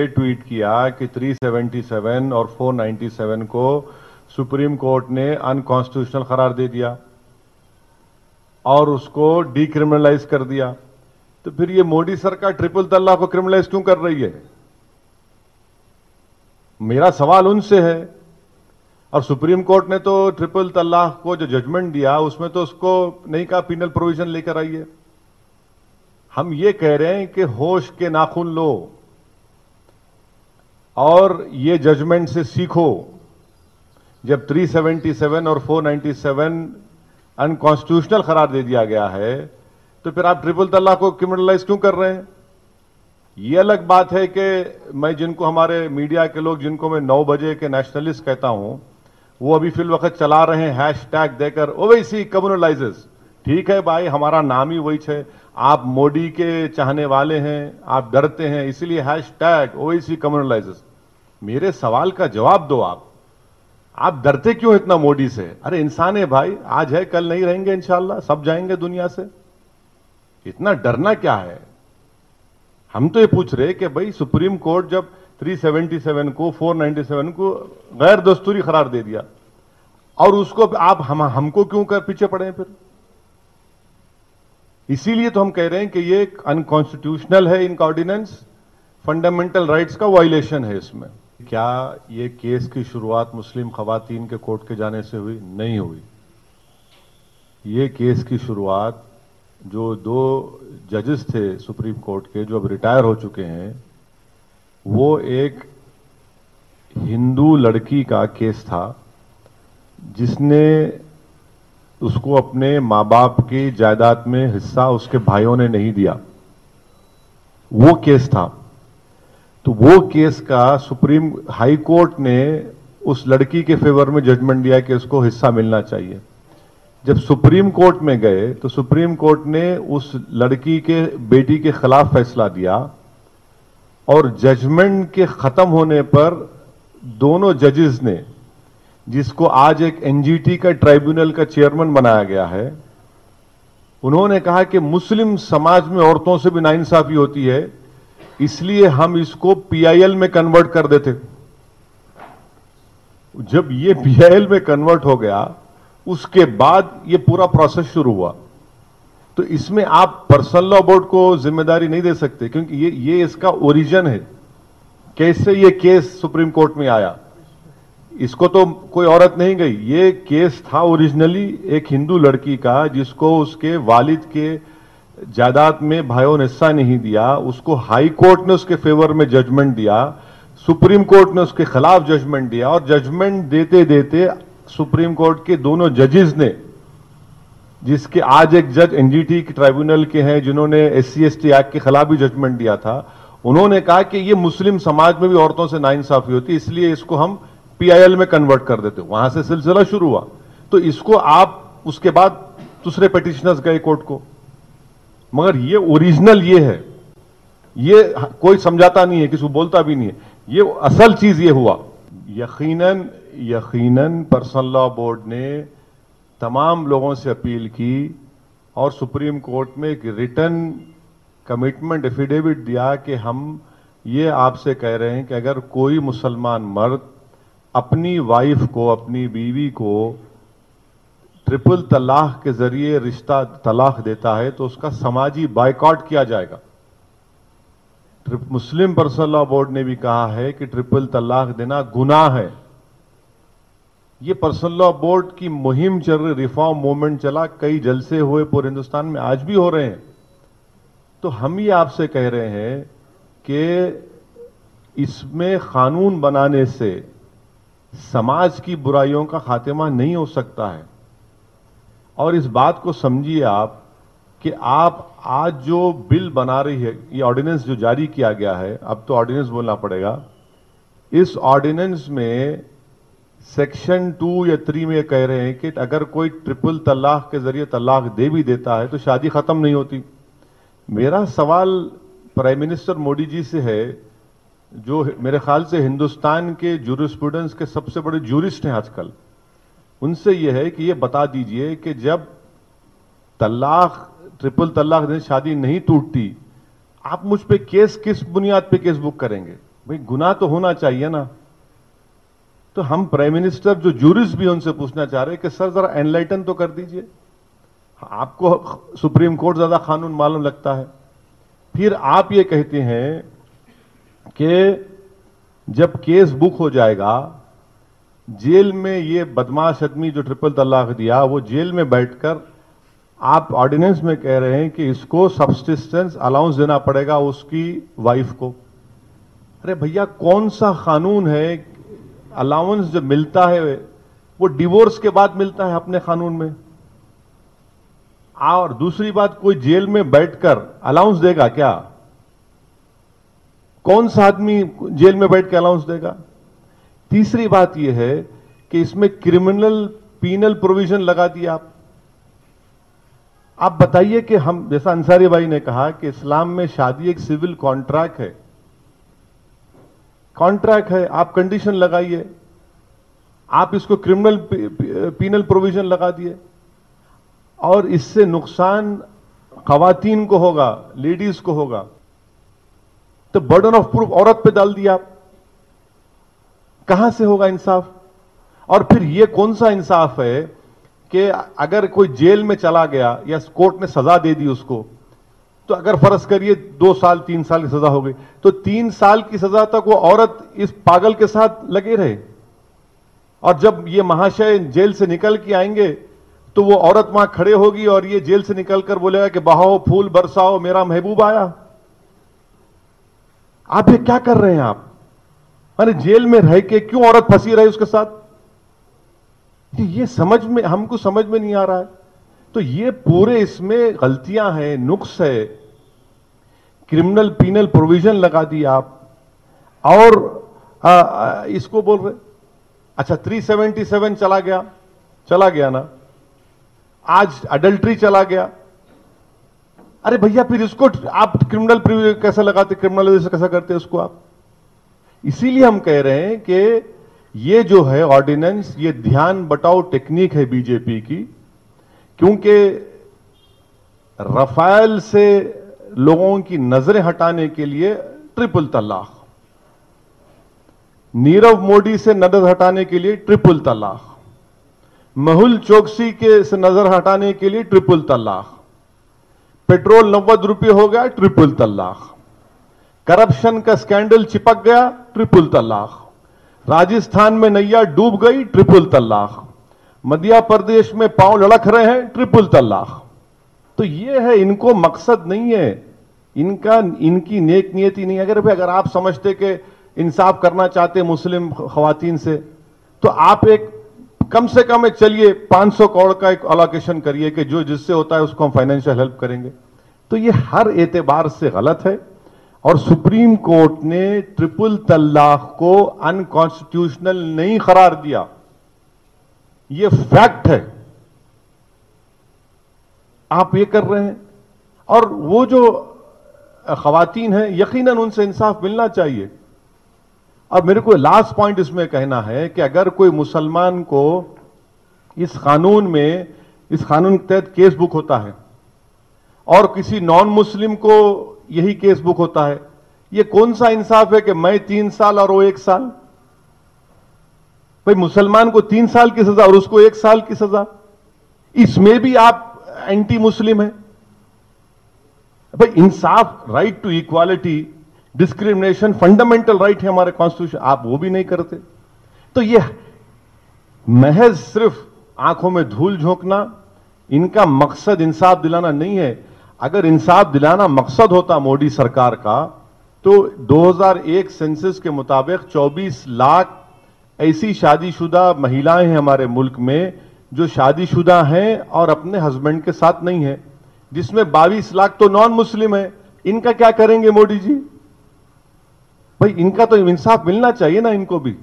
Tweet किया कि 377 और 497 को सुप्रीम कोर्ट ने अनकॉन्स्टिट्यूशनल करार दे दिया और उसको डीक्रिमिनलाइज कर दिया। तो फिर ये मोदी सरकार ट्रिपल तलाक को क्रिमिनलाइज क्यों कर रही है? मेरा सवाल उनसे है। और सुप्रीम कोर्ट ने तो ट्रिपल तलाक को जो जजमेंट दिया उसमें तो उसको नहीं कहा पिनल प्रोविजन लेकर आइए। हम ये कह रहे हैं कि होश के नाखून लो और ये जजमेंट से सीखो। जब 377 और 497 अनकॉन्स्टिट्यूशनल करार दे दिया गया है तो फिर आप ट्रिपल तलाक को क्रिमिनलाइज क्यों कर रहे हैं? ये अलग बात है कि मैं जिनको हमारे मीडिया के लोग जिनको मैं 9 बजे के नेशनलिस्ट कहता हूं वो अभी फिल वक्त चला रहे हैं हैशटैग देकर ओवैसी कम्युनलाइजेस। ठीक है भाई, हमारा नाम ही वही है। आप मोदी के चाहने वाले हैं, आप डरते हैं, इसीलिए हैशटैग ओवैसी कम्युनलाइजेस। मेरे सवाल का जवाब दो। आप डरते क्यों इतना मोदी से? अरे इंसान है भाई, आज है कल नहीं रहेंगे, इंशाल्लाह सब जाएंगे दुनिया से। इतना डरना क्या है? हम तो ये पूछ रहे कि भाई सुप्रीम कोर्ट जब 377 को 497 को गैर दस्तूरी करार दे दिया और उसको आप हमको क्यों कर पीछे पड़े हैं फिर? इसीलिए तो हम कह रहे हैं कि ये अनकॉन्स्टिट्यूशनल है, इनका ऑर्डिनेंस फंडामेंटल राइट्स का वायलेशन है इसमें। क्या ये केस की शुरुआत मुस्लिम खवातीन के कोर्ट के जाने से हुई? नहीं हुई। ये केस की शुरुआत जो 2 जजेस थे सुप्रीम कोर्ट के जो अब रिटायर हो चुके हैं, वो एक हिंदू लड़की का केस था जिसने उसको अपने माँ बाप की जायदाद में हिस्सा उसके भाइयों ने नहीं दिया। वो केस था। तो वो केस का सुप्रीम हाई कोर्ट ने उस लड़की के फेवर में जजमेंट दिया कि उसको हिस्सा मिलना चाहिए। जब सुप्रीम कोर्ट में गए तो सुप्रीम कोर्ट ने उस लड़की के बेटी के खिलाफ फैसला दिया और जजमेंट के खत्म होने पर दोनों जजेस ने, जिसको आज एक एनजीटी का ट्राइब्यूनल का चेयरमैन बनाया गया है, उन्होंने कहा कि मुस्लिम समाज में औरतों से भी नाइंसाफी होती है, इसलिए हम इसको पीआईएल में कन्वर्ट कर देते। जब ये पीआईएल में कन्वर्ट हो गया उसके बाद ये पूरा प्रोसेस शुरू हुआ। तो इसमें आप पर्सनल लॉ बोर्ड को जिम्मेदारी नहीं दे सकते क्योंकि ये इसका ओरिजिन है। कैसे ये केस सुप्रीम कोर्ट में आया? इसको तो कोई औरत नहीं गई। ये केस था ओरिजिनली एक हिंदू लड़की का जिसको उसके वालिद के जायदाद में भाइयों ने हिस्सा नहीं दिया। उसको हाई कोर्ट ने उसके फेवर में जजमेंट दिया, सुप्रीम कोर्ट ने उसके खिलाफ जजमेंट दिया और जजमेंट देते देते सुप्रीम कोर्ट के दोनों जजेस ने, जिसके आज एक जज एनजीटी के ट्राइब्यूनल के हैं जिन्होंने SC/ST एक्ट के खिलाफ भी जजमेंट दिया था, उन्होंने कहा कि ये मुस्लिम समाज में भी औरतों से नाइंसाफी होती है, इसलिए इसको हम पीआईएल में कन्वर्ट कर देते। वहां से सिलसिला शुरू हुआ। तो इसको आप उसके बाद दूसरे पिटिशनर्स गए कोर्ट को, मगर ये ओरिजिनल ये है, ये कोई समझाता नहीं है, किसी को बोलता भी नहीं है। ये असल चीज ये हुआ। यकीनन पर्सनल लॉ बोर्ड ने तमाम लोगों से अपील की और सुप्रीम कोर्ट में एक रिटन कमिटमेंट एफिडेविट दिया कि हम ये आपसे कह रहे हैं कि अगर कोई मुसलमान मर्द अपनी वाइफ को, अपनी बीवी को ट्रिपल तलाक के जरिए रिश्ता तलाक देता है तो उसका समाजी बायकॉट किया जाएगा। मुस्लिम पर्सनल लॉ बोर्ड ने भी कहा है कि ट्रिपल तलाक देना गुनाह है। ये पर्सनल लॉ बोर्ड की मुहिम चल रही, रिफॉर्म मूवमेंट चला, कई जलसे हुए पूरे हिंदुस्तान में, आज भी हो रहे हैं। तो हम ये आपसे कह रहे हैं कि इसमें कानून बनाने से समाज की बुराइयों का खात्मा नहीं हो सकता है। और इस बात को समझिए आप कि आप आज जो बिल बना रही है, ये ऑर्डिनेंस जो जारी किया गया है, अब तो ऑर्डिनेंस बोलना पड़ेगा, इस ऑर्डिनेंस में सेक्शन 2 या 3 में कह रहे हैं कि अगर कोई ट्रिपल तलाक के जरिए तलाक दे भी देता है तो शादी खत्म नहीं होती। मेरा सवाल प्राइम मिनिस्टर मोदी जी से है, जो मेरे ख्याल से हिंदुस्तान के जूरिस्प्रूडेंस के सबसे बड़े जूरिस्ट हैं आजकल, उनसे यह है कि ये बता दीजिए कि जब तलाक, ट्रिपल तलाक देने शादी नहीं टूटती, आप मुझ पे केस किस बुनियाद पे केस बुक करेंगे? بھئی گناہ تو ہونا چاہیے نا. تو ہم پرائم منسٹر جو جورسٹ بھی ان سے پوچھنا چاہ رہے ہیں کہ سر ذرا انلائٹن تو کر دیجئے. آپ کو سپریم کورٹ زیادہ قانون معلوم لگتا ہے. پھر آپ یہ کہتے ہیں کہ جب کیس بک ہو جائے گا جیل میں یہ بدماش آدمی جو ٹرپل طلاق دیا وہ جیل میں بیٹھ کر آپ آرڈیننس میں کہہ رہے ہیں کہ اس کو سبسسٹنس الاؤنس دینا پڑے گا اس کی وائف کو. ارے بھیا کون سا قانون ہے الاؤنس جو ملتا ہے وہ ڈیورس کے بعد ملتا ہے اپنے قانون میں. اور دوسری بات کوئی جیل میں بیٹھ کر الاؤنس دے گا کیا؟ کون سا آدمی جیل میں بیٹھ کے الاؤنس دے گا؟ تیسری بات یہ ہے کہ اس میں کرمنل پینل پروویژن لگا دیا. آپ بتائیے کہ ہم جیسا انصاری بھائی نے کہا کہ اسلام میں شادی ایک سول کانٹریکٹ ہے. کانٹریکٹ ہے, آپ کنڈیشن لگائیے. آپ اس کو کرمنل پینل پروویژن لگا دیے اور اس سے نقصان خواتین کو ہوگا, لیڈیز کو ہوگا. تو برڈن آف پروف عورت پہ ڈال دیا. آپ کہاں سے ہوگا انصاف؟ اور پھر یہ کون سا انصاف ہے کہ اگر کوئی جیل میں چلا گیا یا کورٹ نے سزا دے دی اس کو, تو اگر فرض کریے 2 سال 3 سال کی سزا ہو گئی تو 3 سال کی سزا تک وہ عورت اس پاگل کے ساتھ لگے رہے. اور جب یہ مہاشے جیل سے نکل کے آئیں گے تو وہ عورت وہاں کھڑے ہوگی اور یہ جیل سے نکل کر بولے گا کہ بہاؤ پھول برساؤ میرا محبوب آیا. آپ یہ کیا کر رہے ہیں؟ آپ جیل میں رہ کے کیوں عورت پھنسی رہے اس کے ساتھ؟ یہ ہم کو سمجھ میں نہیں آ رہا ہے. تو یہ پورے اس میں غلطیاں ہیں, نقص ہے. کرمنل پینل پروویژن لگا دی آپ اور اس کو بول رہے. اچھا 377 چلا گیا نا, آج اڈلٹری چلا گیا. ارے بھیا پھر اس کو آپ کرمنل کیسے لگاتے, کرمنل کیسا کرتے اس کو آپ؟ اسی لیے ہم کہہ رہے ہیں کہ یہ جو ہے آرڈیننس یہ دھیان بٹاؤ ٹیکنیک ہے بی جے پی کی, کیونکہ رفائل سے لوگوں کی نظریں ہٹانے کے لیے ٹرپل طلاق, نیرو مودی سے نظر ہٹانے کے لیے ٹرپل طلاق, مہل چوکسی کے سے نظر ہٹانے کے لیے ٹرپل طلاق, پیٹرول 90 روپے ہو گیا ٹرپل طلاق, کرپشن کا سکینڈل چپک گیا ٹرپل طلاق, راجستھان میں نیا ڈوب گئی ٹرپل طلاق, مدھیہ پردیش میں پاؤں لڑک رہے ہیں ٹرپل طلاق. تو یہ ہے, ان کو مقصد نہیں ہے, ان کی نیک نیتی نہیں. اگر آپ سمجھتے کہ انصاف کرنا چاہتے مسلم خواتین سے تو آپ ایک کم سے کم چلیے 500 کروڑ کا ایک الوکیشن کریے کہ جو جس سے ہوتا ہے اس کو ہم فائنینشیل ہیلپ کریں گے. تو یہ ہر اعتبار سے غلط ہے. اور سپریم کورٹ نے ٹرپل طلاق کو انکانسٹیٹیوشنل نہیں قرار دیا, یہ فیکٹ ہے. آپ یہ کر رہے ہیں. اور وہ جو خواتین ہیں یقیناً ان سے انصاف ملنا چاہیے. اب میرے کو لاسٹ پوائنٹ اس میں کہنا ہے کہ اگر کوئی مسلمان کو اس قانون کے تحت کیس بک ہوتا ہے اور کسی نان مسلم کو یہی کیس بک ہوتا ہے, یہ کون سا انصاف ہے کہ میں 3 سال اور وہ 1 سال؟ بھئی مسلمان کو 3 سال کی سزا اور اس کو 1 سال کی سزا, اس میں بھی آپ اینٹی مسلم ہیں. بھئی انصاف, right to equality, discrimination fundamental right ہے ہمارے کانسٹیٹیوشن, آپ وہ بھی نہیں کرتے. تو یہ محض صرف آنکھوں میں دھول جھونکنا, ان کا مقصد انصاف دلانا نہیں ہے. اگر انصاف دلانا مقصد ہوتا مودی سرکار کا تو 2001 سینسس کے مطابق 24 لاکھ ایسی شادی شدہ مہیلائیں ہیں ہمارے ملک میں جو شادی شدہ ہیں اور اپنے ہسبینڈ کے ساتھ نہیں ہیں, جس میں 22 لاکھ تو نان مسلم ہیں. ان کا کیا کریں گے مودی جی؟ بھائی ان کا تو انصاف ملنا چاہیے نا ان کو بھی.